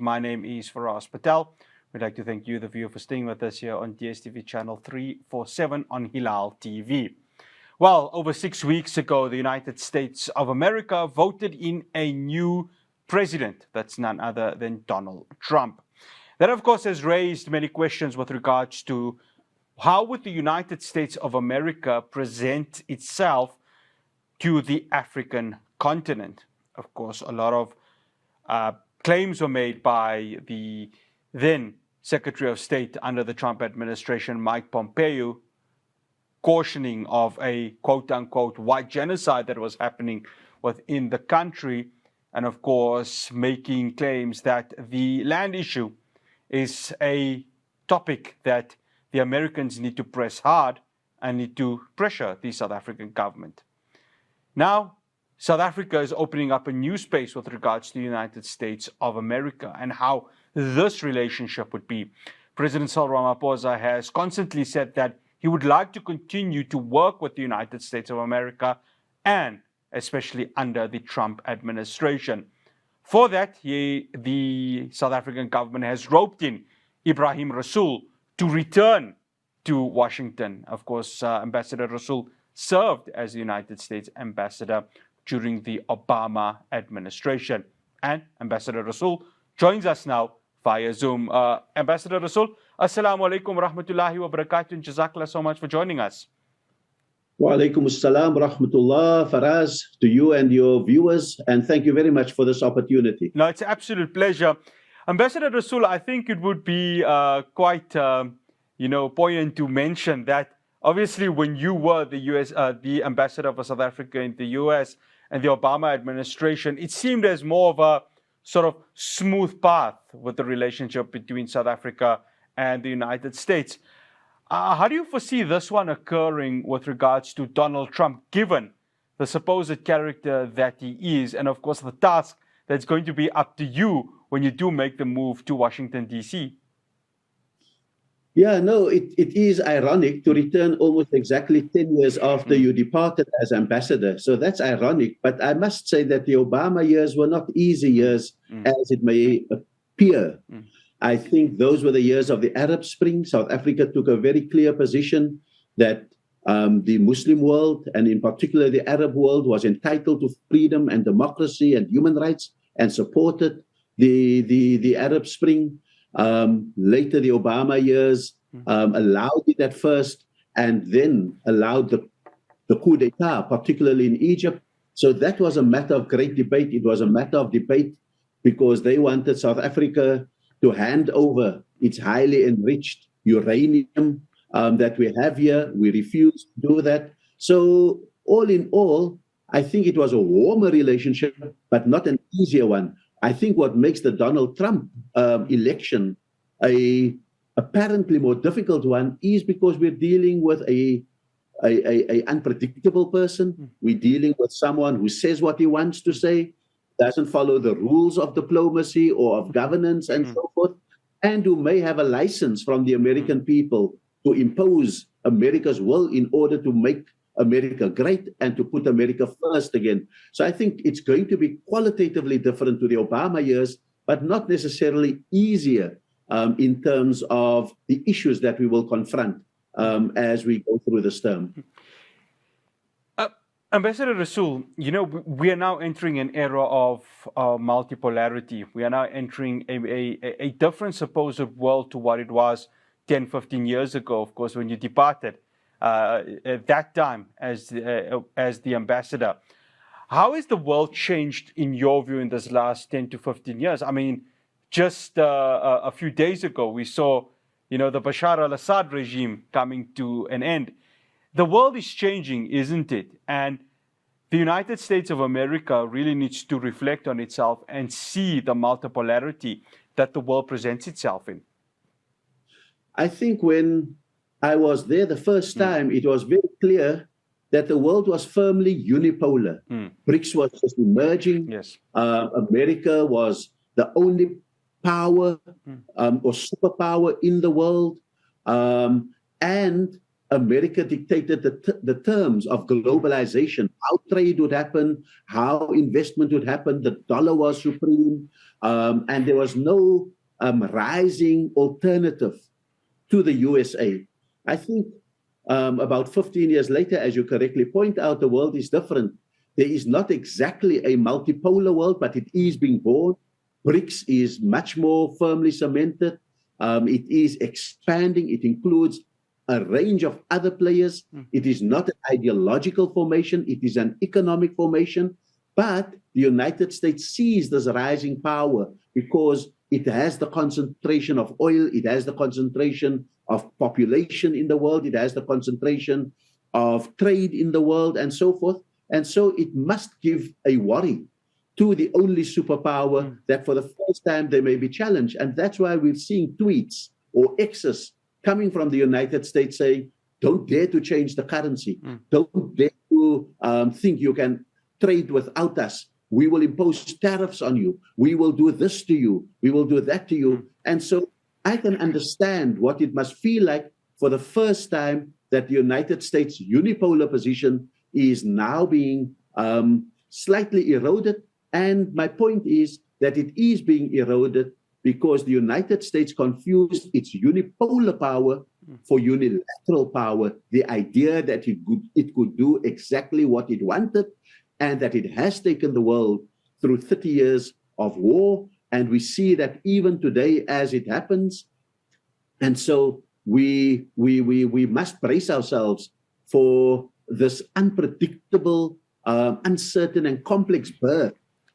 My name is Fahraaz Patel. We'd like to thank you, the viewer, for staying with us here on DSTV channel 347 on Hilaal TV. Well, over 6 weeks ago, the United States of America voted in a new president. That's none other than Donald Trump. That, of course, has raised many questions with regards to how would the United States of America present itself to the African continent. Of course, a lot of claims were made by the then Secretary of State under the Trump administration, Mike Pompeo, cautioning of a quote-unquote white genocide that was happening within the country, and of course making claims that the land issue is a topic that the Americans need to press hard and need to pressure the South African government. Now, South Africa is opening up a new space with regards to the United States of America and how this relationship would be. President Cyril Ramaphosa has constantly said that he would like to continue to work with the United States of America, and especially under the Trump administration. For that, the South African government has roped in Ebrahim Rasool to return to Washington. Of course, Ambassador Rasool served as the United States ambassador during the Obama administration. And Ambassador Rasool joins us now via Zoom. Ambassador Rasool, Assalamu alaikum wa rahmatullahi wa barakatuh, and Jazakallah so much for joining us. Wa alaikum assalam wa rahmatullah, Fahraaz, to you and your viewers, and thank you very much for this opportunity. No, it's an absolute pleasure. Ambassador Rasool, I think it would be quite poignant to mention that obviously when you were the ambassador for South Africa in the US and the Obama administration, it seemed as more of a sort of smooth path with the relationship between South Africa and the United States. How do you foresee this one occurring with regards to Donald Trump, given the supposed character that he is, and of course the task that's going to be up to you when you do make the move to Washington, D.C.? Yeah, no, it is ironic to return almost exactly 10 years after you departed as ambassador. So that's ironic. But I must say that the Obama years were not easy years, as it may appear. I think those were the years of the Arab Spring. South Africa took a very clear position that the Muslim world, and in particular the Arab world, was entitled to freedom and democracy and human rights, and supported the Arab Spring. Later, the Obama years allowed it at first, and then allowed the coup d'etat, particularly in Egypt. So that was a matter of great debate. It was a matter of debate because they wanted South Africa to hand over its highly enriched uranium that we have here. We refused to do that. So all in all, I think it was a warmer relationship, but not an easier one. I think what makes the Donald Trump election a apparently more difficult one is because we're dealing with a unpredictable person. We're dealing with someone who says what he wants to say, doesn't follow the rules of diplomacy or of governance and so forth, and who may have a license from the American people to impose America's will in order to make America great and to put America first again. So I think it's going to be qualitatively different to the Obama years, but not necessarily easier in terms of the issues that we will confront as we go through this term. Ambassador Rasool, we are now entering an era of multipolarity. We are now entering a different supposed world to what it was 10, 15 years ago, of course, when you departed at that time as the ambassador. How has the world changed in your view in this last 10 to 15 years? I mean, just a few days ago, we saw, the Bashar al-Assad regime coming to an end. The world is changing, isn't it? And the United States of America really needs to reflect on itself and see the multipolarity that the world presents itself in. I think when I was there the first time, it was very clear that the world was firmly unipolar. BRICS was just emerging. Yes. America was the only power or superpower in the world. And America dictated the terms of globalization, how trade would happen, how investment would happen. The dollar was supreme, and there was no rising alternative to the USA. I think about 15 years later, as you correctly point out, the world is different. There is not exactly a multipolar world, but it is being born. BRICS is much more firmly cemented. It is expanding. It includes a range of other players. It is not an ideological formation. It is an economic formation. But the United States sees this rising power because it has the concentration of oil. It has the concentration of population in the world. It has the concentration of trade in the world and so forth. And so it must give a worry to the only superpower that for the first time they may be challenged. And that's why we're seeing tweets or X's coming from the United States saying, don't dare to change the currency. Don't dare to think you can trade without us. We will impose tariffs on you. We will do this to you. We will do that to you. And so I can understand what it must feel like for the first time that the United States unipolar position is now being slightly eroded. And my point is that it is being eroded because the United States confused its unipolar power for unilateral power, the idea that it could do exactly what it wanted, and that it has taken the world through 30 years of war. And we see that even today as it happens. And so we must brace ourselves for this unpredictable, uncertain and complex birth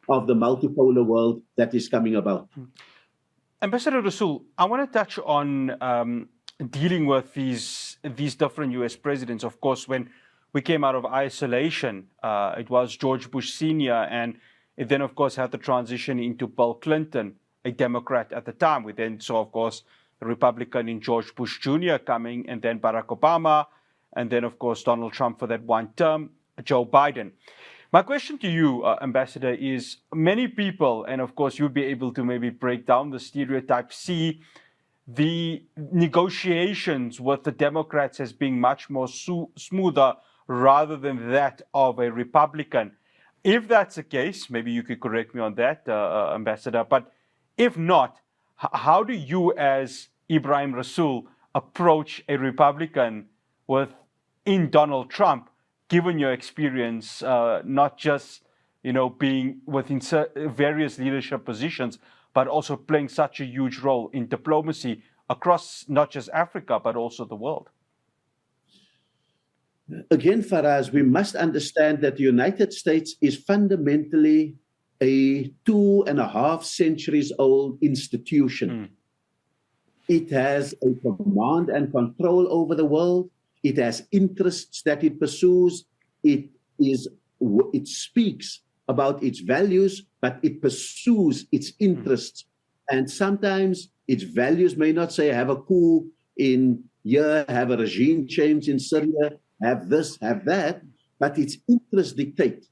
of the multipolar world that is coming about. Ambassador Rasool, I want to touch on dealing with these different U.S. presidents. Of course, when we came out of isolation, it was George Bush Sr., and it then, of course, had the transition into Bill Clinton, a Democrat at the time. We then saw, of course, the Republican in George Bush Jr. coming, and then Barack Obama, and then, of course, Donald Trump for that one term, Joe Biden. My question to you, Ambassador, is many people, and of course you'll be able to maybe break down the stereotype, see the negotiations with the Democrats as being much more smoother rather than that of a Republican. If that's the case, maybe you could correct me on that, Ambassador, but if not, how do you as Ebrahim Rasool approach a Republican in Donald Trump, given your experience, not just being within various leadership positions, but also playing such a huge role in diplomacy across not just Africa, but also the world? Again, Fahraaz, we must understand that the United States is fundamentally a 2.5 centuries old institution. It has a command and control over the world. It has interests that it pursues. It speaks about its values, but it pursues its interests. And sometimes its values may not say have a coup in here, have a regime change in Syria, have this, have that, but its interests dictate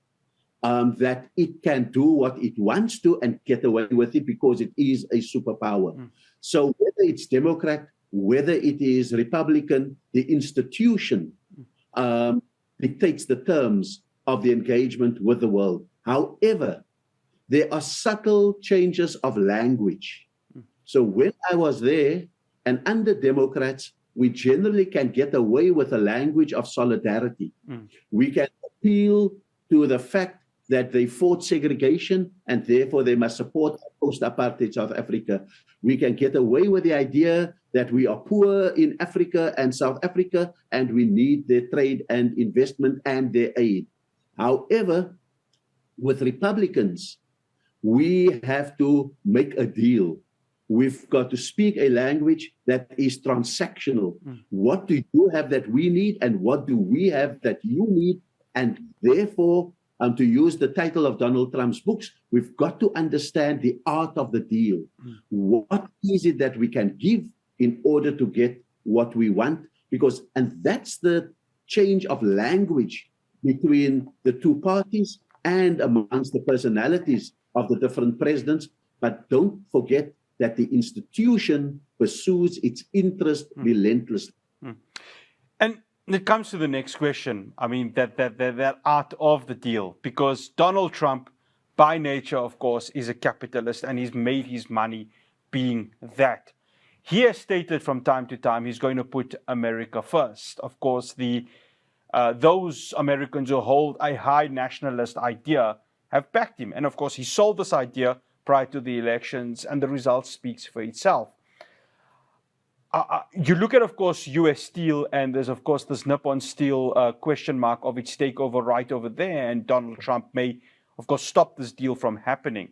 that it can do what it wants to and get away with it because it is a superpower. So whether it's Democrat, whether it is Republican, the institution dictates the terms of the engagement with the world. However, there are subtle changes of language. So when I was there, and under Democrats, we generally can get away with a language of solidarity. We can appeal to the fact that they fought segregation and therefore they must support post-apartheid South Africa. We can get away with the idea that we are poor in Africa and South Africa and we need their trade and investment and their aid. However, with Republicans, we have to make a deal. We've got to speak a language that is transactional. What do you have that we need and what do we have that you need? And therefore, to use the title of Donald Trump's books, we've got to understand the art of the deal. What is it that we can give in order to get what we want? And that's the change of language between the two parties and amongst the personalities of the different presidents. But don't forget that the institution pursues its interest relentlessly. And It comes to the next question. I mean, that art of the deal, because Donald Trump, by nature, of course, is a capitalist and he's made his money being that. He has stated from time to time he's going to put America first. Of course, those Americans who hold a high nationalist idea have backed him. And of course, he sold this idea prior to the elections, and the result speaks for itself. You look at, of course, U.S. Steel, and there's, of course, this Nippon Steel question mark of its takeover right over there, and Donald Trump may, of course, stop this deal from happening.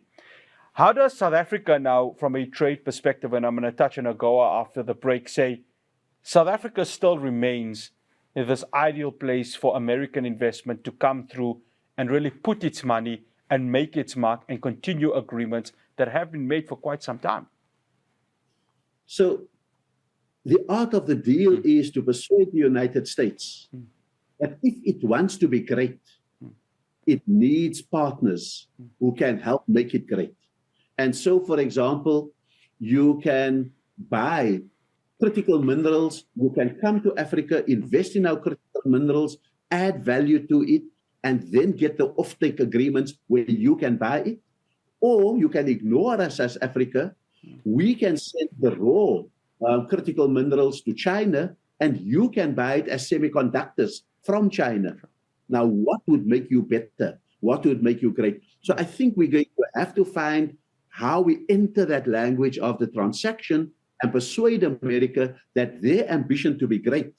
How does South Africa now, from a trade perspective, and I'm going to touch on AGOA after the break, say South Africa still remains this ideal place for American investment to come through and really put its money and make its mark and continue agreements that have been made for quite some time? So the art of the deal is to persuade the United States that if it wants to be great, it needs partners who can help make it great. And so, for example, you can buy critical minerals, you can come to Africa, invest in our critical minerals, add value to it, and then get the offtake agreements where you can buy it. Or you can ignore us as Africa. We can send the raw critical minerals to China, and you can buy it as semiconductors from China. Now, what would make you better? What would make you great? So I think we're going to have to find how we enter that language of the transaction and persuade America that their ambition to be great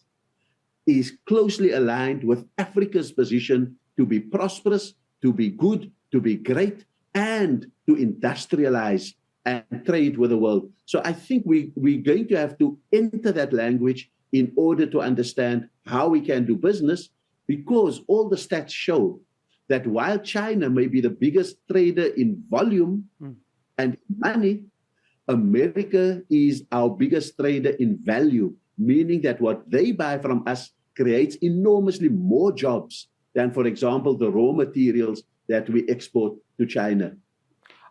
is closely aligned with Africa's position to be prosperous, to be good, to be great, and to industrialize and trade with the world. So I think we're going to have to enter that language in order to understand how we can do business, because all the stats show that while China may be the biggest trader in volume and money, America is our biggest trader in value, meaning that what they buy from us creates enormously more jobs than, for example, the raw materials that we export to China.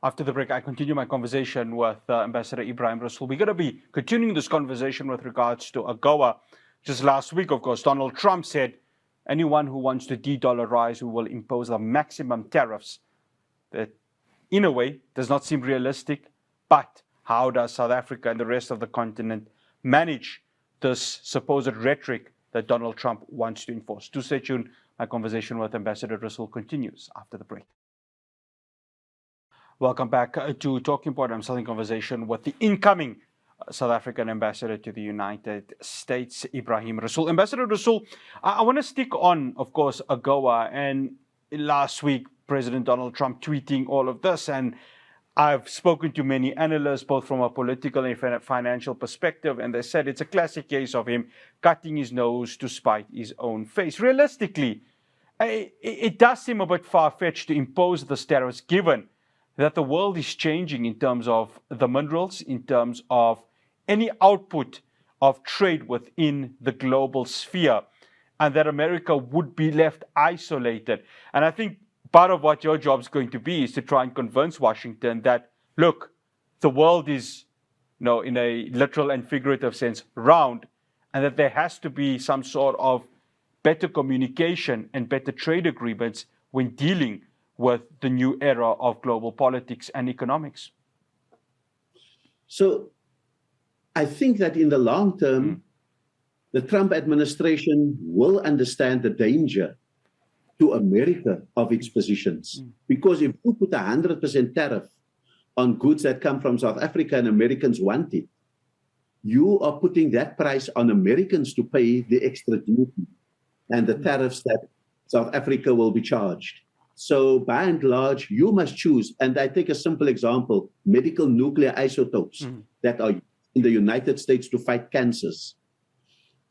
After the break, I continue my conversation with Ambassador Ebrahim Rasool. We're going to be continuing this conversation with regards to AGOA. Just last week, of course, Donald Trump said anyone who wants to de-dollarize, we will impose the maximum tariffs. That, in a way, does not seem realistic. But how does South Africa and the rest of the continent manage this supposed rhetoric that Donald Trump wants to enforce? Do stay tuned. My conversation with Ambassador Rasool continues after the break. Welcome back to Talking Point. I'm starting conversation with the incoming South African ambassador to the United States, Ebrahim Rasool. Ambassador Rasool, I want to stick on, of course, AGOA. And last week, President Donald Trump tweeting all of this. And I've spoken to many analysts, both from a political and financial perspective, and they said it's a classic case of him cutting his nose to spite his own face. Realistically, it does seem a bit far-fetched to impose the tariffs, given that the world is changing in terms of the minerals, in terms of any output of trade within the global sphere, and that America would be left isolated. And I think part of what your job is going to be is to try and convince Washington that, look, the world is, in a literal and figurative sense, round, and that there has to be some sort of better communication and better trade agreements when dealing with the new era of global politics and economics. So I think that in the long term, the Trump administration will understand the danger to America of its positions. Because if you put 100% tariff on goods that come from South Africa and Americans want it, you are putting that price on Americans to pay the extra duty and the tariffs that South Africa will be charged. So by and large, you must choose. And I take a simple example, medical nuclear isotopes that are in the United States to fight cancers.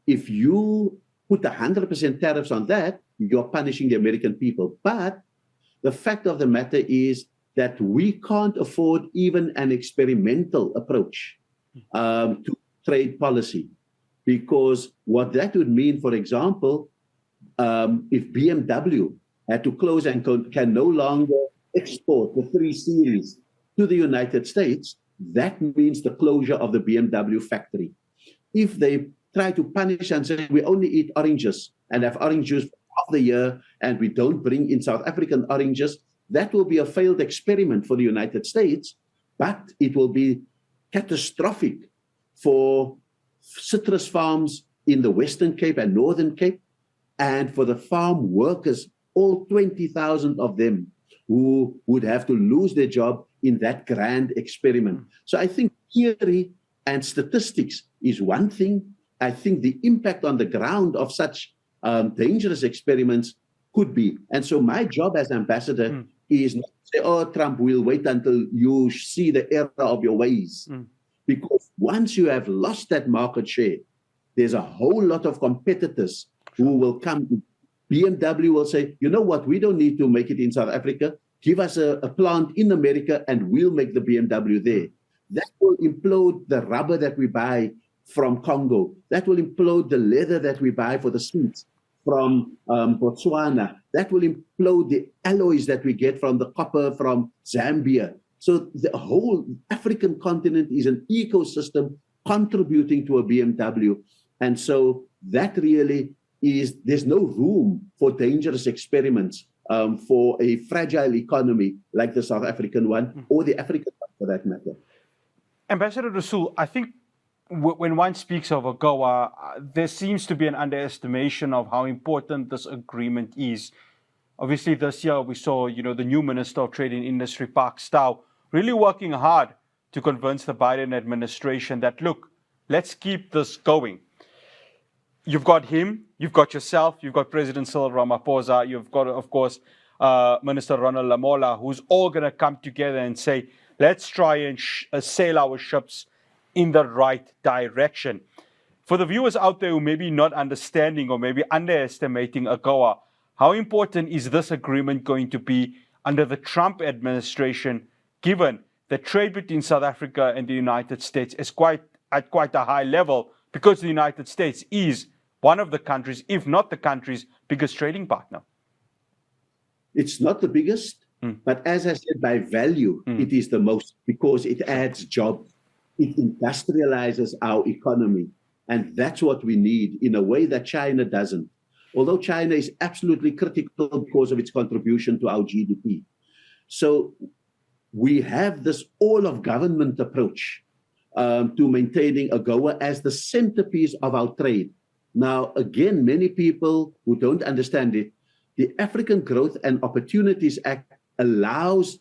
If you put 100% tariffs on that, you're punishing the American people. But the fact of the matter is that we can't afford even an experimental approach to trade policy. Because what that would mean, for example, if BMW had to close and can no longer export the 3 Series to the United States, that means the closure of the BMW factory. If they try to punish and say we only eat oranges and have orange juice for half the year and we don't bring in South African oranges, that will be a failed experiment for the United States, but it will be catastrophic for citrus farms in the Western Cape and Northern Cape, and for the farm workers, all 20,000 of them who would have to lose their job in that grand experiment. So I think theory and statistics is one thing. I think the impact on the ground of such dangerous experiments could be. And so my job as ambassador is not to say, oh, Trump, we'll wait until you see the error of your ways. Because once you have lost that market share, there's a whole lot of competitors who will come. BMW will say, you know what, we don't need to make it in South Africa. Give us a plant in America and we'll make the BMW there. That will implode the rubber that we buy from Congo. That will implode the leather that we buy for the suits from Botswana. That will implode the alloys that we get from the copper from Zambia. So the whole African continent is an ecosystem contributing to a BMW. And so that really is, there's no room for dangerous experiments for a fragile economy like the South African one or the African one for that matter. Ambassador Rasool, I think when one speaks of AGOA, there seems to be an underestimation of how important this agreement is. Obviously, this year we saw, the new Minister of Trade and Industry, Park Stow, really working hard to convince the Biden administration that, look, let's keep this going. You've got him, you've got yourself, you've got President Cyril Ramaphosa, you've got, of course, Minister Ronald Lamola, who's all going to come together and say, let's try and sail our ships in the right direction. For the viewers out there who may be not understanding or maybe underestimating AGOA, how important is this agreement going to be under the Trump administration, given that trade between South Africa and the United States is at quite a high level, because the United States is one of the countries, if not the country's biggest trading partner? It's not the biggest, but as I said, by value, it is the most, because it adds jobs. It industrializes our economy. And that's what we need in a way that China doesn't. Although China is absolutely critical because of its contribution to our GDP. So we have this all-of-government approach to maintaining AGOA as the centerpiece of our trade. Now, again, many people who don't understand it, the African Growth and Opportunities Act allows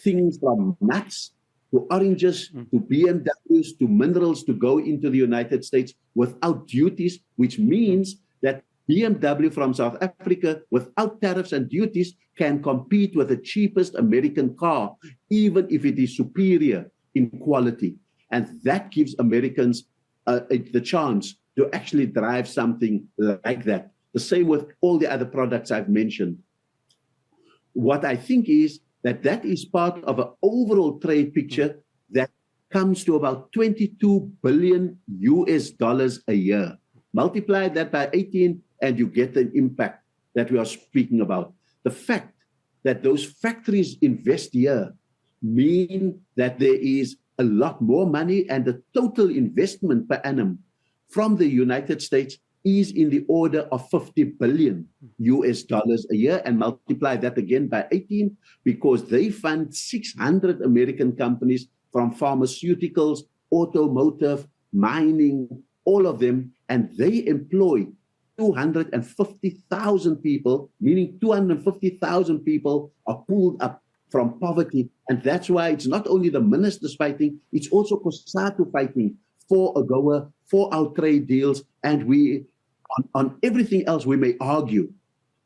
things from nuts to oranges, to BMWs, to minerals to go into the United States without duties, which means that BMW from South Africa, without tariffs and duties, can compete with the cheapest American car, even if it is superior in quality. And that gives Americans the chance to actually drive something like that. The same with all the other products I've mentioned. What I think is that is part of an overall trade picture that comes to about $22 billion a year. Multiply that by 18 and you get the impact that we are speaking about. The fact that those factories invest here mean that there is a lot more money, and the total investment per annum from the United States is in the order of $50 billion a year, and multiply that again by 18, because they fund 600 American companies from pharmaceuticals, automotive, mining, all of them, and they employ 250,000 people, meaning 250,000 people are pulled up from poverty. And that's why it's not only the ministers fighting, it's also COSATU fighting for AGOA, for our trade deals. And we, on everything else, we may argue.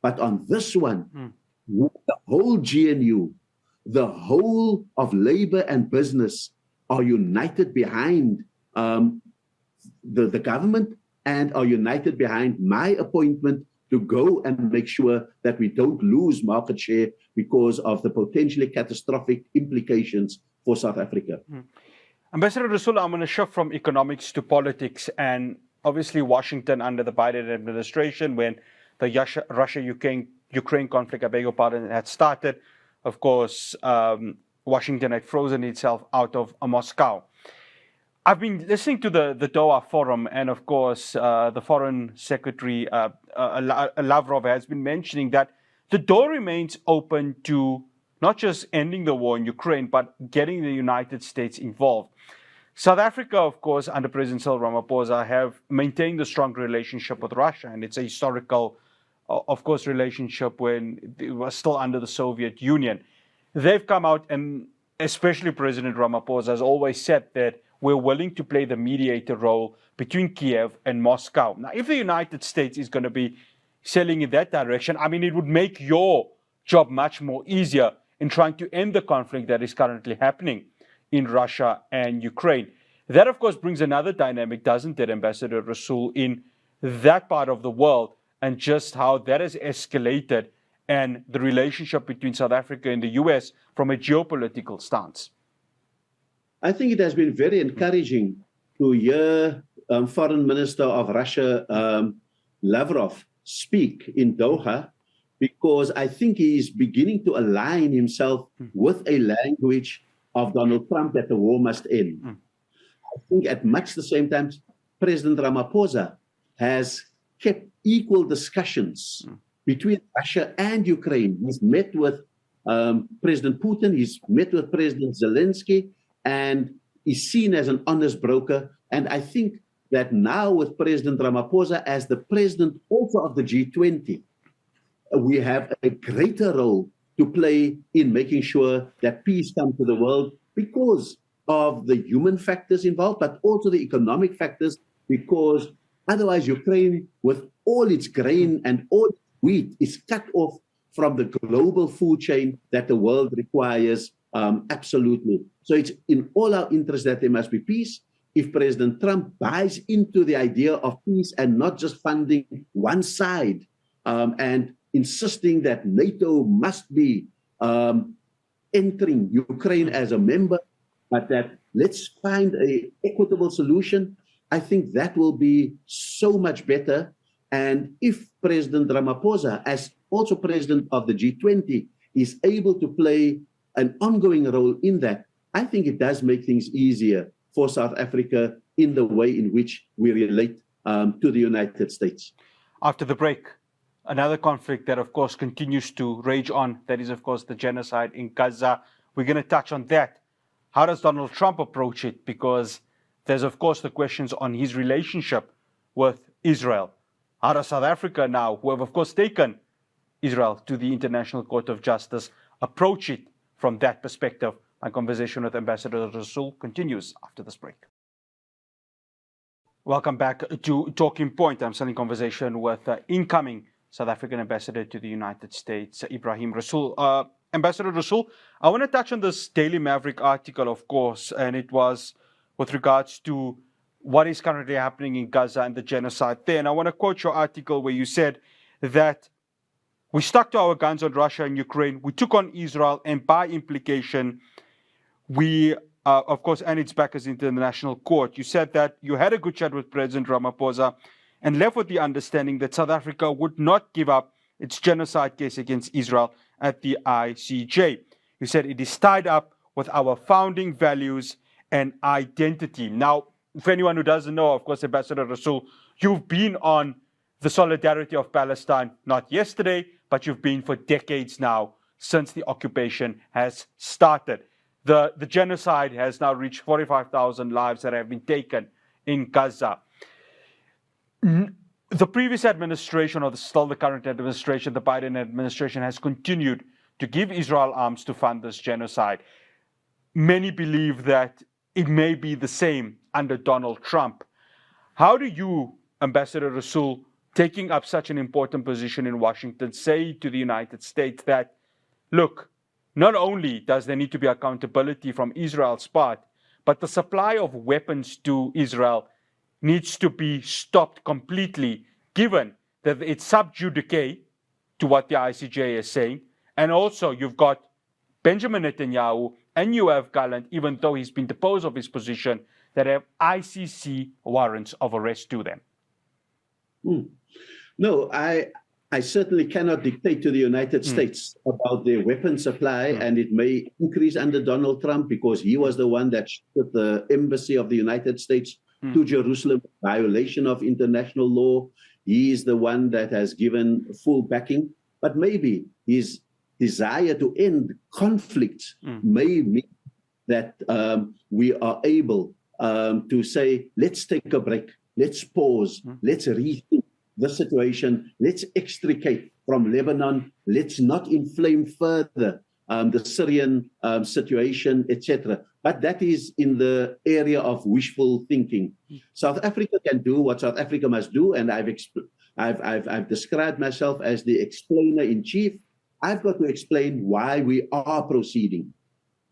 But on this one, the whole GNU, the whole of labor and business are united behind the government, and are united behind my appointment to go and make sure that we don't lose market share because of the potentially catastrophic implications for South Africa. Ambassador Rasool, I'm going to shift from economics to politics, and obviously Washington under the Biden administration, when the Russia-Ukraine conflict, had started, of course, Washington had frozen itself out of Moscow. I've been listening to the Doha Forum, and of course, the Foreign Secretary Lavrov has been mentioning that the door remains open to not just ending the war in Ukraine, but getting the United States involved. South Africa, of course, under President Cyril Ramaphosa, have maintained a strong relationship with Russia, and it's a historical, of course, relationship when it was still under the Soviet Union. They've come out, and especially President Ramaphosa has always said that we're willing to play the mediator role between Kiev and Moscow. Now, if the United States is going to be sailing in that direction, I mean, it would make your job much more easier in trying to end the conflict that is currently happening in Russia and Ukraine. That, of course, brings another dynamic, doesn't it, Ambassador Rasool, in that part of the world, and just how that has escalated and the relationship between South Africa and the US from a geopolitical stance. I think it has been very encouraging to hear Foreign Minister of Russia, Lavrov, speak in Doha, because I think he is beginning to align himself with a language of Donald Trump that the war must end. I think at much the same time, President Ramaphosa has kept equal discussions between Russia and Ukraine. He's met with President Putin, he's met with President Zelensky, and is seen as an honest broker. And I think that now with President Ramaphosa as the president also of the G20, we have a greater role to play in making sure that peace comes to the world because of the human factors involved, but also the economic factors, because otherwise Ukraine, with all its grain and all its wheat, is cut off from the global food chain that the world requires absolutely. So it's in all our interest that there must be peace. If President Trump buys into the idea of peace and not just funding one side and insisting that NATO must be entering Ukraine as a member, but that let's find an equitable solution, I think that will be so much better. And if President Ramaphosa, as also president of the G20, is able to play an ongoing role in that, I think it does make things easier for South Africa in the way in which we relate to the United States. After the break, another conflict that, of course, continues to rage on, that is, of course, the genocide in Gaza. We're going to touch on that. How does Donald Trump approach it? Because there's, of course, the questions on his relationship with Israel. How does South Africa now, who have, of course, taken Israel to the International Court of Justice, approach it from that perspective? My conversation with Ambassador Rasool continues after this break. Welcome back to Talking Point. I'm still in conversation with incoming South African Ambassador to the United States, Ebrahim Rasool. Ambassador Rasool, I want to touch on this Daily Maverick article, of course, and it was with regards to what is currently happening in Gaza and the genocide there. And I want to quote your article where you said that we stuck to our guns on Russia and Ukraine, we took on Israel, and by implication, we, of course, and its backers into the International Court. You said that you had a good chat with President Ramaphosa and left with the understanding that South Africa would not give up its genocide case against Israel at the ICJ. You said it is tied up with our founding values and identity. Now, for anyone who doesn't know, of course, Ambassador Rasool, you've been on the solidarity of Palestine, not yesterday, but you've been for decades now since the occupation has started. The genocide has now reached 45,000 lives that have been taken in Gaza. The previous administration, or still the current administration, the Biden administration, has continued to give Israel arms to fund this genocide. Many believe that it may be the same under Donald Trump. How do you, Ambassador Rasool, taking up such an important position in Washington, say to the United States that, look, not only does there need to be accountability from Israel's part, but the supply of weapons to Israel needs to be stopped completely, given that it's sub judice to what the ICJ is saying. And also you've got Benjamin Netanyahu and Yoav Gallant, even though he's been deposed of his position, that have ICC warrants of arrest to them. No, I certainly cannot dictate to the United States about their weapon supply, and it may increase under Donald Trump because he was the one that shut the embassy of the United States to Jerusalem, violation of international law. He is the one that has given full backing, but maybe his desire to end conflict may mean that we are able to say, let's take a break, let's pause, let's rethink the situation, let's extricate from Lebanon, let's not inflame further the Syrian situation, etc. But that is in the area of wishful thinking. South Africa can do what South Africa must do, and I've described myself as the explainer in chief. I've got to explain why we are proceeding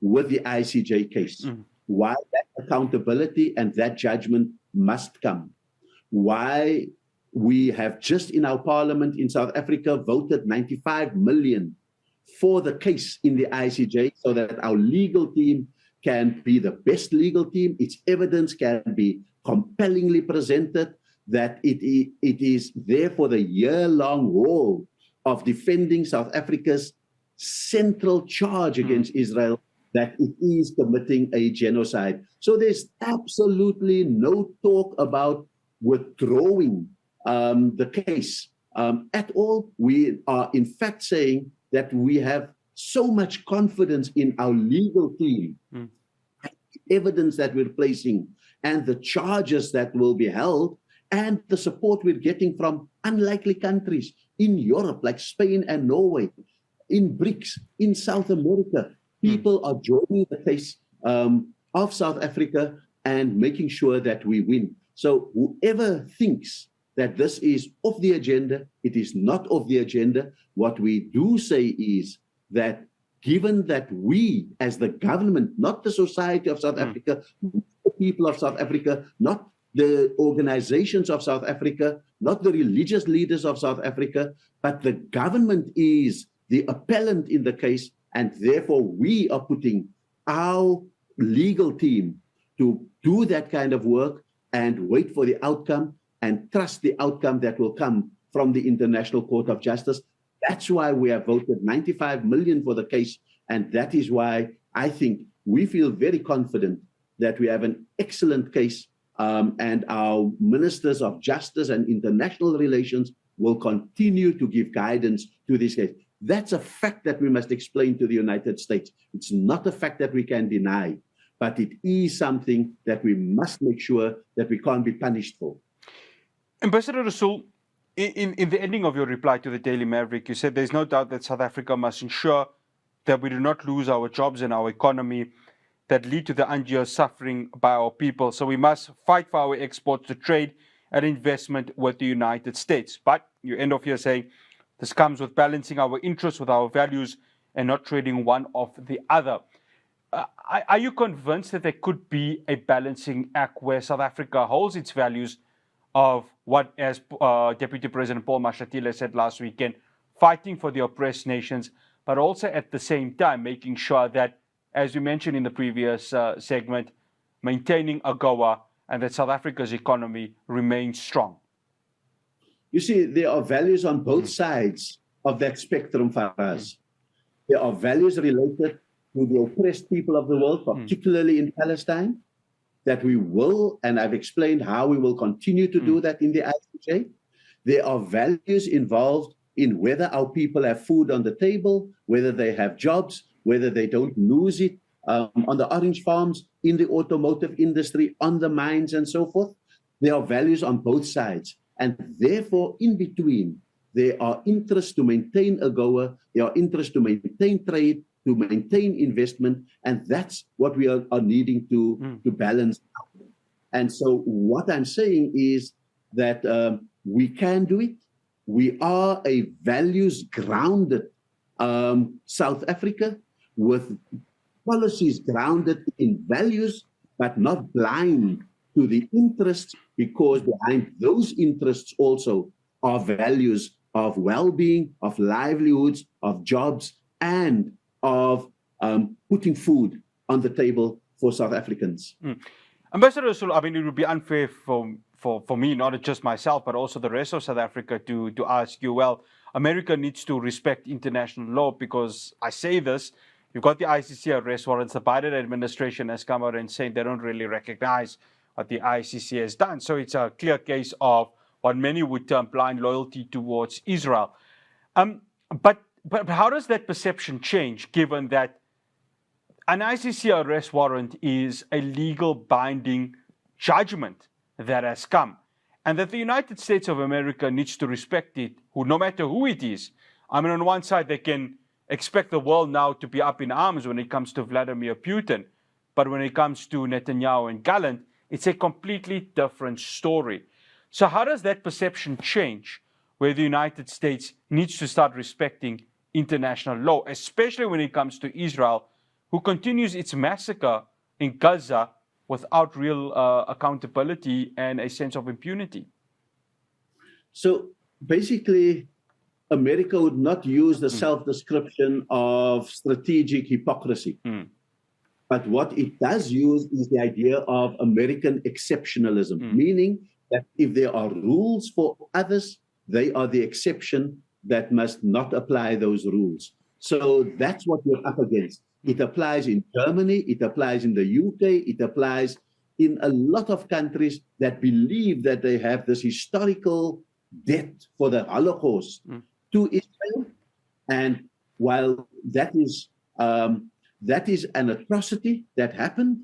with the ICJ case, why that accountability and that judgment must come, why we have just in our parliament in South Africa voted 95 million for the case in the ICJ so that our legal team can be the best legal team, its evidence can be compellingly presented, that it is there for the year-long role of defending South Africa's central charge against Israel, that it is committing a genocide. So there's absolutely no talk about withdrawing the case at all. We are in fact saying that we have so much confidence in our legal team, the evidence that we're placing and the charges that will be held and the support we're getting from unlikely countries in Europe like Spain and Norway, in BRICS, in South America. People are joining the case of South Africa and making sure that we win. So whoever thinks that this is off the agenda, it is not off the agenda. What we do say is that given that we as the government, not the society of South Africa, not the people of South Africa, not the organizations of South Africa, not the religious leaders of South Africa, but the government is the appellant in the case, and therefore we are putting our legal team to do that kind of work and wait for the outcome and trust the outcome that will come from the International Court of Justice. That's why we have voted 95 million for the case, and that is why I think we feel very confident that we have an excellent case, and our ministers of justice and international relations will continue to give guidance to this case. That's a fact that we must explain to the United States. It's not a fact that we can deny, but it is something that we must make sure that we can't be punished for. Ambassador Rasool, in the ending of your reply to the Daily Maverick, you said there's no doubt that South Africa must ensure that we do not lose our jobs and our economy that lead to the unjust suffering by our people. So we must fight for our exports to trade and investment with the United States. But you end off here saying this comes with balancing our interests with our values and not trading one off the other. Are you convinced that there could be a balancing act where South Africa holds its values of what, as Deputy President Paul Mashatile said last weekend, fighting for the oppressed nations, but also at the same time making sure that, as you mentioned in the previous segment, maintaining AGOA and that South Africa's economy remains strong? You see, there are values on both sides of that spectrum, Fahraaz. There are values related to the oppressed people of the world, particularly in Palestine, that we will, and I've explained how we will continue to do that in the ICJ. There are values involved in whether our people have food on the table, whether they have jobs, whether they don't lose it on the orange farms, in the automotive industry, on the mines, and so forth. There are values on both sides. And therefore, in between, there are interests to maintain AGOA, there are interests to maintain trade, to maintain investment, and that's what we are needing to balance out. And so what I'm saying is that we can do it. We are a values-grounded South Africa with policies grounded in values, but not blind to the interests, because behind those interests also are values of well-being, of livelihoods, of jobs, and of putting food on the table for South Africans. Ambassador Rasool, I mean, it would be unfair for me, not just myself, but also the rest of South Africa to ask you, well, America needs to respect international law, because I say this, you've got the ICC arrest warrants. The Biden administration has come out and saying they don't really recognize what the ICC has done. So it's a clear case of what many would term blind loyalty towards Israel. But how does that perception change, given that an ICC arrest warrant is a legal binding judgment that has come, and that the United States of America needs to respect it, no matter who it is? I mean, on one side, they can expect the world now to be up in arms when it comes to Vladimir Putin, but when it comes to Netanyahu and Gallant, it's a completely different story. So how does that perception change, where the United States needs to start respecting international law, especially when it comes to Israel, who continues its massacre in Gaza without real accountability and a sense of impunity? So basically, America would not use the self-description of strategic hypocrisy. But what it does use is the idea of American exceptionalism, meaning that if there are rules for others, they are the exception that must not apply those rules. So that's what we're up against. It applies in Germany, it applies in the UK, it applies in a lot of countries that believe that they have this historical debt for the Holocaust to Israel. And while that is an atrocity that happened,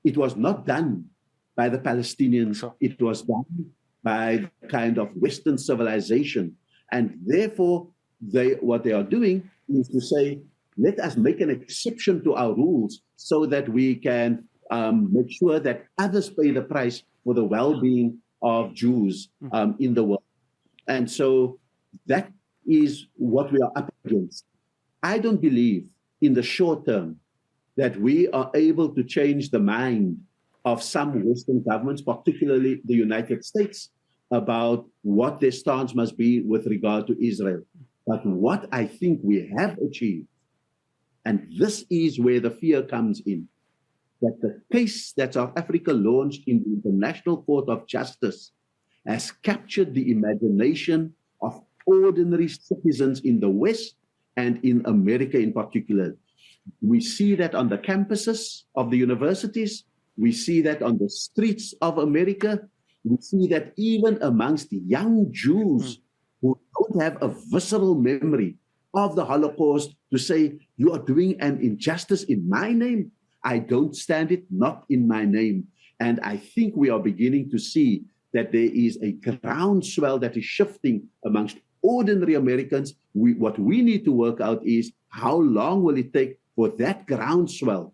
it was not done by the Palestinians. It was done by kind of Western civilization. And therefore, what they are doing is to say, let us make an exception to our rules so that we can make sure that others pay the price for the well-being of Jews in the world. And so that is what we are up against. I don't believe in the short term that we are able to change the mind of some Western governments, particularly the United States, about what their stance must be with regard to Israel. But what I think we have achieved, and this is where the fear comes in, that the case that South Africa launched in the International Court of Justice has captured the imagination of ordinary citizens in the West and in America in particular. We see that on the campuses of the universities. We see that on the streets of America. We see that even amongst the young Jews who don't have a visceral memory of the Holocaust, to say, you are doing an injustice in my name. I don't stand it, not in my name. And I think we are beginning to see that there is a groundswell that is shifting amongst ordinary Americans. What we need to work out is how long will it take for that groundswell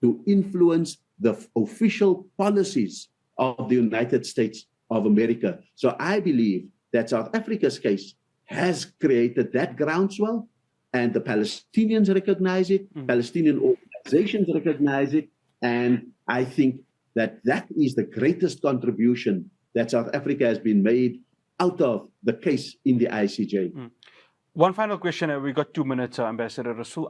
to influence the official policies of the United States of America. So I believe that South Africa's case has created that groundswell, and the Palestinians recognize it, Palestinian organizations recognize it, and I think that that is the greatest contribution that South Africa has been made out of the case in the ICJ. One final question, we got 2 minutes, Ambassador Rasool.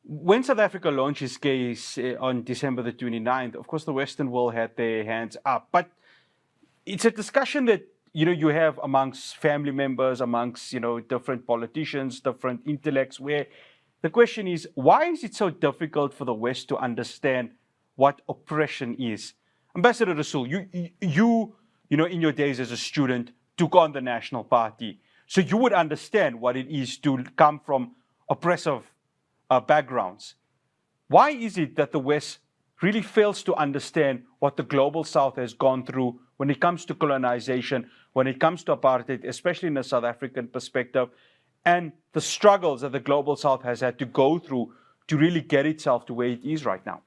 When South Africa launched its case on December the 29th, of course, the Western world had their hands up. But it's a discussion that you have amongst family members, amongst different politicians, different intellects, where the question is, why is it so difficult for the West to understand what oppression is? Ambassador Rasool, you in your days as a student, took on the National Party, so you would understand what it is to come from oppressive backgrounds. Why is it that the West really fails to understand what the global South has gone through when it comes to colonization, when it comes to apartheid, especially in a South African perspective, and the struggles that the global South has had to go through to really get itself to where it is right now?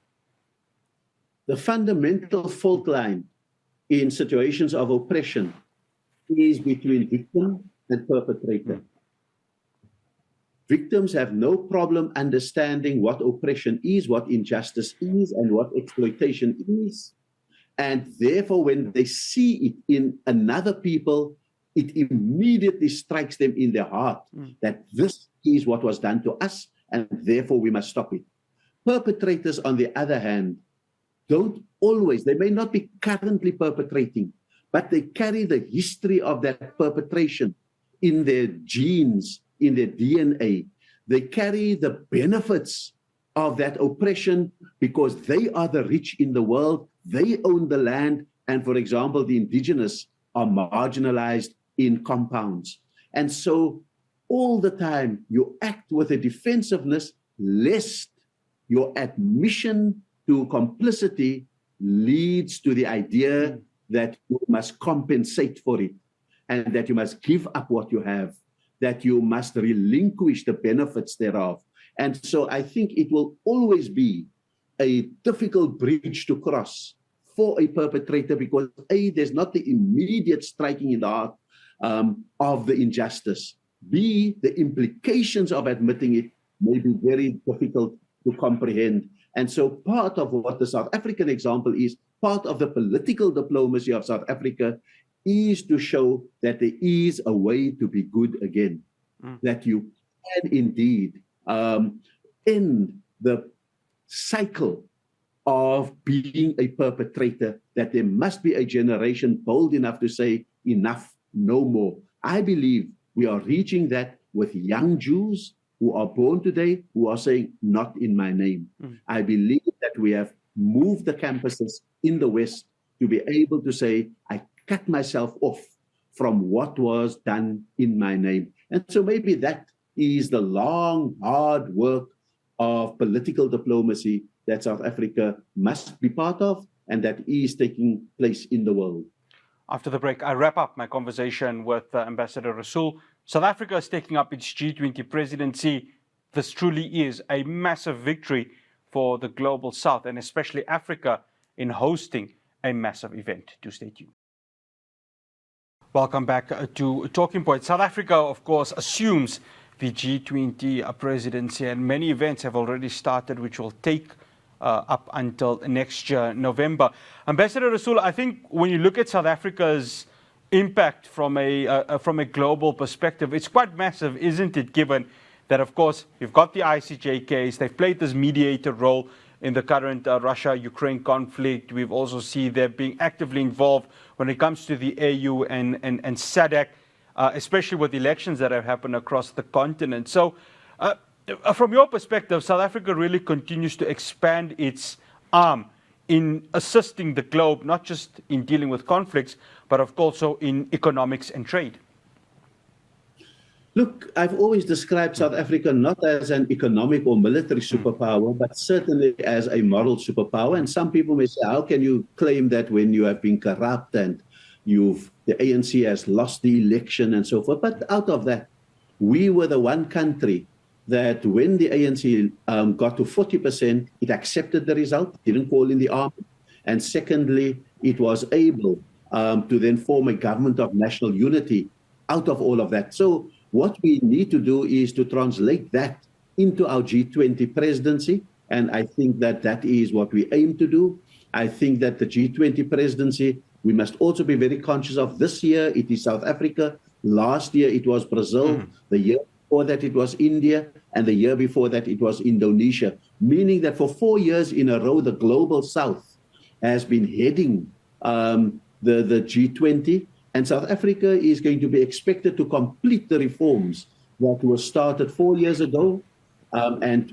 The fundamental fault line in situations of oppression is between victim and perpetrator. Victims have no problem understanding what oppression is, what injustice is, and what exploitation is. And therefore, when they see it in another people, it immediately strikes them in their heart that this is what was done to us, and therefore we must stop it. Perpetrators, on the other hand, don't always, they may not be currently perpetrating, but they carry the history of that perpetration in their genes, in their DNA. They carry the benefits of that oppression because they are the rich in the world. They own the land. And for example, the indigenous are marginalized in compounds. And so all the time you act with a defensiveness lest your admission to complicity leads to the idea that you must compensate for it and that you must give up what you have, that you must relinquish the benefits thereof. And so I think it will always be a difficult bridge to cross for a perpetrator because A, there's not the immediate striking in the heart of the injustice. B, the implications of admitting it may be very difficult to comprehend. And so part of what the South African example is, part of the political diplomacy of South Africa is to show that there is a way to be good again, that you can indeed end the cycle of being a perpetrator, that there must be a generation bold enough to say, enough, no more. I believe we are reaching that with young Jews who are born today, who are saying, not in my name. I believe that we have moved the campuses in the West to be able to say, I cut myself off from what was done in my name. And so maybe that is the long, hard work of political diplomacy that South Africa must be part of and that is taking place in the world. After the break, I wrap up my conversation with Ambassador Rasool. South Africa is taking up its G20 presidency. This truly is a massive victory for the global South and especially Africa in hosting a massive event. Do stay tuned. Welcome back to Talking Point. South Africa, of course, assumes the G20 presidency, and many events have already started, which will take up until next year, November. Ambassador Rasool, I think when you look at South Africa's impact from a global perspective, it's quite massive, isn't it, given that, of course, you've got the ICJ case, they've played this mediator role in the current Russia-Ukraine conflict. We've also seen them being actively involved when it comes to the AU and SADC, especially with elections that have happened across the continent. So from your perspective, South Africa really continues to expand its arm in assisting the globe, not just in dealing with conflicts, but of course also in economics and trade. Look, I've always described South Africa not as an economic or military superpower, but certainly as a moral superpower. And some people may say, how can you claim that when you have been corrupt and the ANC has lost the election and so forth? But out of that, we were the one country that when the ANC got to 40%, it accepted the result, didn't call in the army. And secondly, it was able to then form a government of national unity out of all of that. So what we need to do is to translate that into our G20 presidency. And I think that that is what we aim to do. I think that the G20 presidency, we must also be very conscious of this year. It is South Africa. Last year, it was Brazil. The year before that, it was India. And the year before that, it was Indonesia. Meaning that for 4 years in a row, the global South has been heading the G20. And South Africa is going to be expected to complete the reforms that were started 4 years ago. And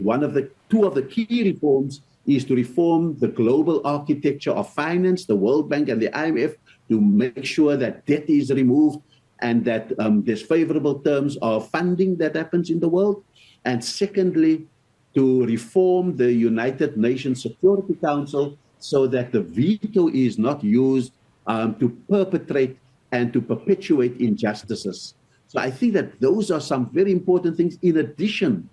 two of the key reforms is to reform the global architecture of finance, the World Bank and the IMF, to make sure that debt is removed and that there's favorable terms of funding that happens in the world. And secondly, to reform the United Nations Security Council so that the veto is not used to perpetrate and to perpetuate injustices. So I think that those are some very important things in addition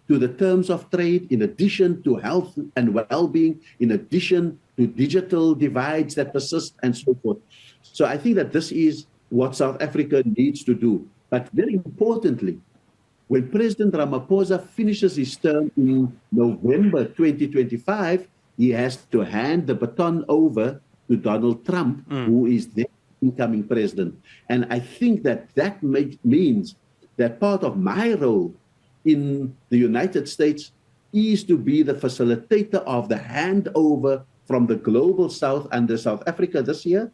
to the terms of trade, in addition to health and well-being, in addition to digital divides that persist and so forth. So I think that this is what South Africa needs to do. But very importantly, when President Ramaphosa finishes his term in November 2025, he has to hand the baton over to Donald Trump, who is the incoming president. And I think that means that part of my role in the United States is to be the facilitator of the handover from the global South under South Africa this year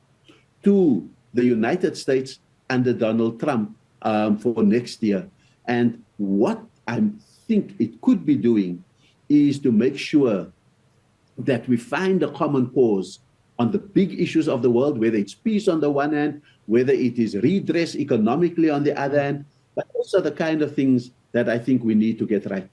to the United States under Donald Trump, for next year. And what I think it could be doing is to make sure that we find a common cause on the big issues of the world, whether it's peace on the one hand, whether it is redress economically on the other hand, but also the kind of things that I think we need to get right.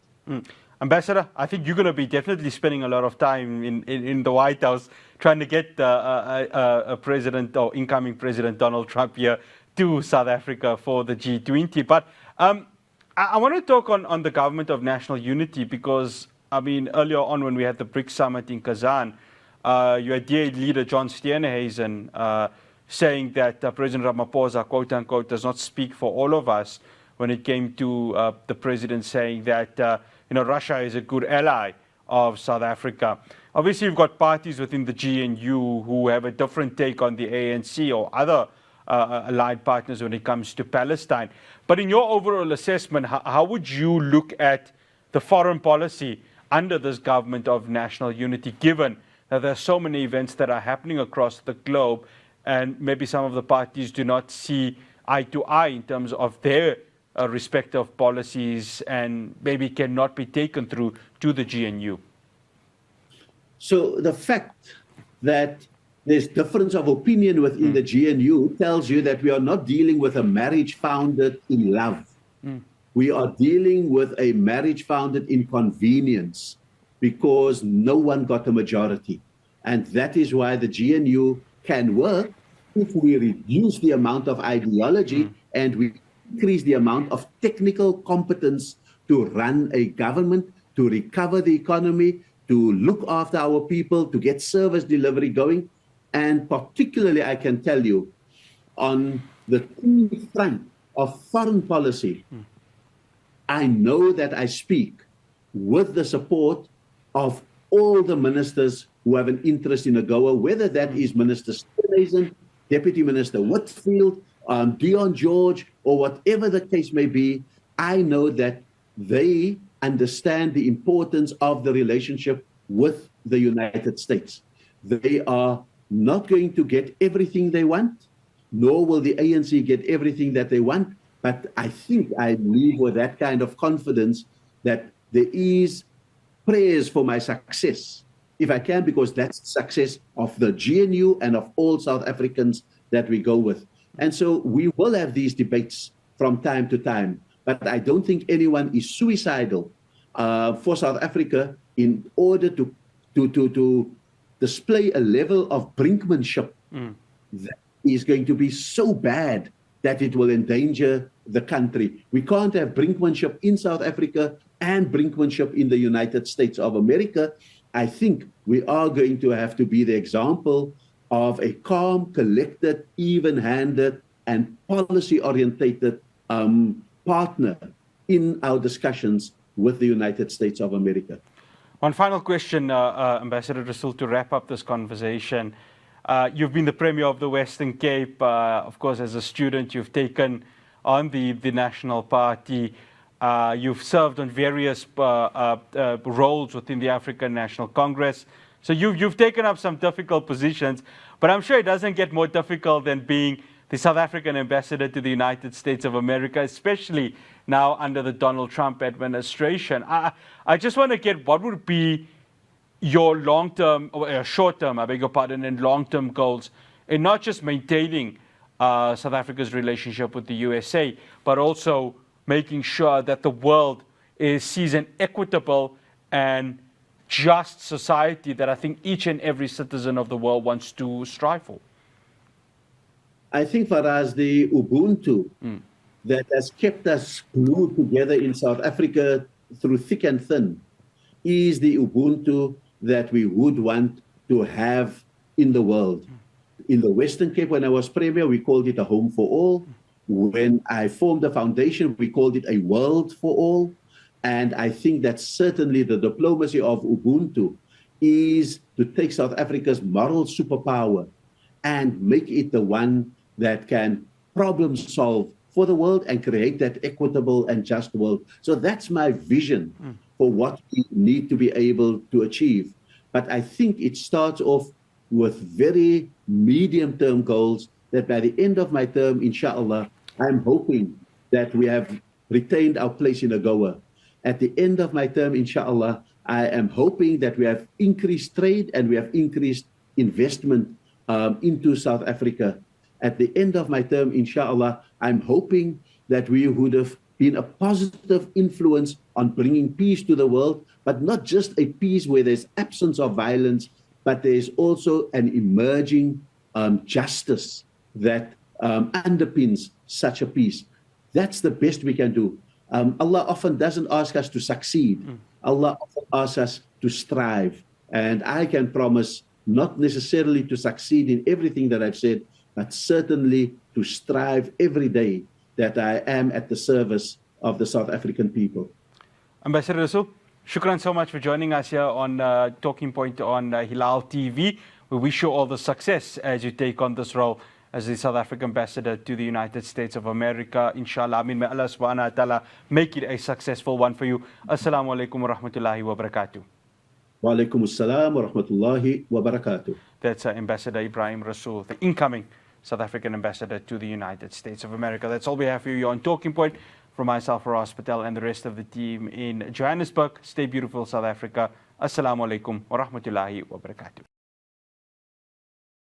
Ambassador, I think you're going to be definitely spending a lot of time in the White House trying to get a president or incoming President Donald Trump here to South Africa for the G20. But I want to talk on the government of national unity because, I mean, earlier on when we had the BRICS summit in Kazan, your dear leader John Steenhuisen saying that President Ramaphosa, quote unquote, does not speak for all of us when it came to the president saying that Russia is a good ally of South Africa. Obviously, you've got parties within the GNU who have a different take on the ANC or other allied partners when it comes to Palestine. But in your overall assessment, how would you look at the foreign policy under this government of national unity, given that there are so many events that are happening across the globe and maybe some of the parties do not see eye to eye in terms of their respective policies and maybe cannot be taken through to the GNU? So the fact that there's difference of opinion within the GNU tells you that we are not dealing with a marriage founded in love. We are dealing with a marriage founded in convenience because no one got a majority. And that is why the GNU can work if we reduce the amount of ideology and we increase the amount of technical competence to run a government, to recover the economy, to look after our people, to get service delivery going. And particularly, I can tell you, on the key front of foreign policy, I know that I speak with the support of all the ministers who have an interest in AGOA, whether that is Minister Steenhuisen, Deputy Minister Whitfield, Dion George, or whatever the case may be. I know that they understand the importance of the relationship with the United States. They are not going to get everything they want, nor will the ANC get everything that they want. But I think I leave with that kind of confidence that there is prayers for my success, if I can, because that's the success of the GNU and of all South Africans that we go with. And so we will have these debates from time to time, but I don't think anyone is suicidal for South Africa in order to display a level of brinkmanship that is going to be so bad that it will endanger the country. We can't have brinkmanship in South Africa and brinkmanship in the United States of America. I think we are going to have to be the example of a calm, collected, even-handed, and policy-orientated partner in our discussions with the United States of America. One final question, Ambassador Rasool, to wrap up this conversation. You've been the Premier of the Western Cape. Of course, as a student, you've taken on the National Party. You've served on various roles within the African National Congress. So you've taken up some difficult positions, but I'm sure it doesn't get more difficult than being the South African ambassador to the United States of America, especially now under the Donald Trump administration. I just want to get what would be your long-term, or short-term, I beg your pardon, and long-term goals in not just maintaining South Africa's relationship with the USA, but also making sure that the world sees an equitable and just society that I think each and every citizen of the world wants to strive for. I think, Fahraaz, the Ubuntu that has kept us glued together in South Africa through thick and thin is the Ubuntu that we would want to have in the world. In the Western Cape, when I was Premier, we called it a home for all. When I formed the foundation, we called it a world for all. And I think that certainly the diplomacy of Ubuntu is to take South Africa's moral superpower and make it the one that can problem solve for the world and create that equitable and just world. So that's my vision for what we need to be able to achieve. But I think it starts off with very medium-term goals that by the end of my term, inshallah, I'm hoping that we have retained our place in AGOA. At the end of my term, inshallah, I am hoping that we have increased trade and we have increased investment into South Africa. At the end of my term, inshallah, I'm hoping that we would have been a positive influence on bringing peace to the world, but not just a peace where there's absence of violence, but there's also an emerging justice that underpins such a peace. That's the best we can do. Allah often doesn't ask us to succeed. Allah often asks us to strive. And I can promise not necessarily to succeed in everything that I've said, but certainly to strive every day that I am at the service of the South African people. Ambassador Rasool, shukran so much for joining us here on Talking Point on Hilaal TV. We wish you all the success as you take on this role as the South African ambassador to the United States of America. Inshallah, may Allah subhanahu wa ta'ala make it a successful one for you. Assalamu alaikum wa rahmatullahi wa barakatuh. Wa alaikum assalam wa rahmatullahi wa barakatuh. That's Ambassador Ebrahim Rasool, the incoming South African ambassador to the United States of America. That's all we have for you on Talking Point. From myself, Fahraaz Patel, and the rest of the team in Johannesburg. Stay beautiful, South Africa. Assalamu alaikum wa rahmatullahi wa barakatuh.